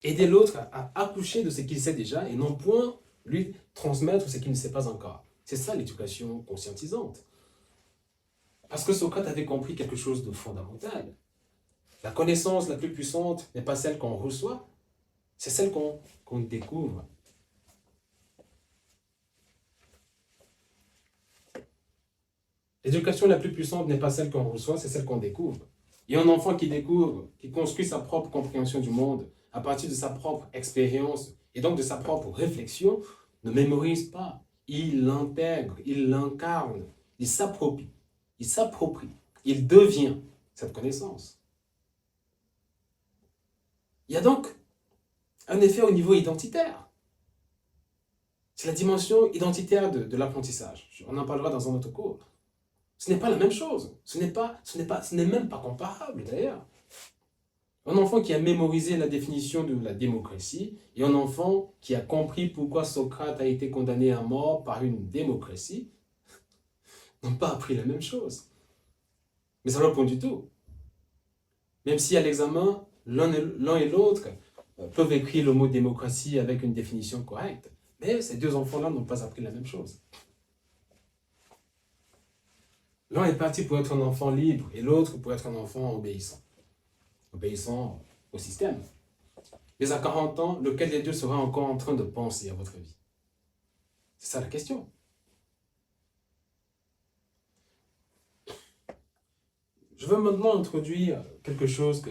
Aider l'autre à accoucher de ce qu'il sait déjà et non point lui transmettre ce qu'il ne sait pas encore. C'est ça l'éducation conscientisante. Parce que Socrate avait compris quelque chose de fondamental. La connaissance la plus puissante n'est pas celle qu'on reçoit, c'est celle qu'on découvre. L'éducation la plus puissante n'est pas celle qu'on reçoit, c'est celle qu'on découvre. Et un enfant qui découvre, qui construit sa propre compréhension du monde à partir de sa propre expérience et donc de sa propre réflexion, ne mémorise pas. Il l'intègre, il l'incarne, il s'approprie, il devient cette connaissance. Il y a donc un effet au niveau identitaire. C'est la dimension identitaire de l'apprentissage. On en parlera dans un autre cours. Ce n'est pas la même chose. Ce n'est même pas comparable d'ailleurs. Un enfant qui a mémorisé la définition de la démocratie et un enfant qui a compris pourquoi Socrate a été condamné à mort par une démocratie n'ont pas appris la même chose. Mais ça ne va pas du tout. Même si à l'examen, l'un et l'autre peuvent écrire le mot démocratie avec une définition correcte, mais ces deux enfants-là n'ont pas appris la même chose. L'un est parti pour être un enfant libre et l'autre pour être un enfant obéissant au système. Mais à 40 ans, lequel des deux sera encore en train de penser à votre avis? C'est ça la question. Je veux maintenant introduire quelque chose que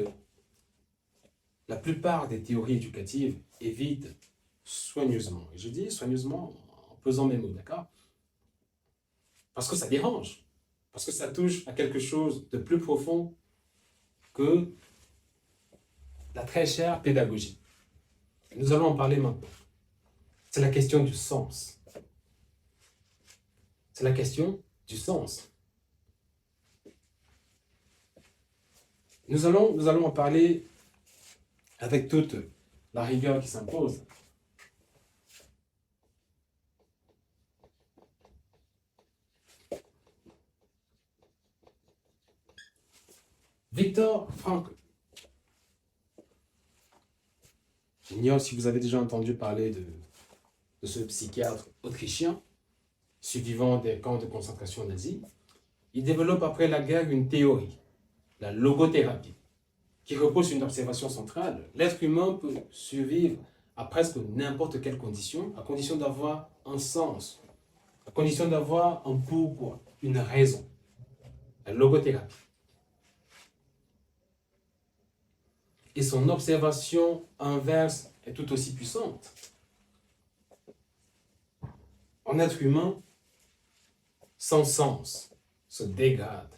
la plupart des théories éducatives évitent soigneusement. Et je dis soigneusement en pesant mes mots, d'accord? Parce que ça dérange. Parce que ça touche à quelque chose de plus profond que la très chère pédagogie. Nous allons en parler maintenant. C'est la question du sens. C'est la question du sens. Nous allons en parler avec toute la rigueur qui s'impose. Viktor Frankl. J'ignore si vous avez déjà entendu parler de ce psychiatre autrichien, survivant des camps de concentration nazis. Il développe après la guerre une théorie, la logothérapie, qui repose sur une observation centrale. L'être humain peut survivre à presque n'importe quelle condition, à condition d'avoir un sens, à condition d'avoir un pourquoi, une raison. La logothérapie. Et son observation inverse est tout aussi puissante. Un être humain sans sens se dégrade,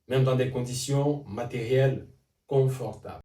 même dans des conditions matérielles confortables.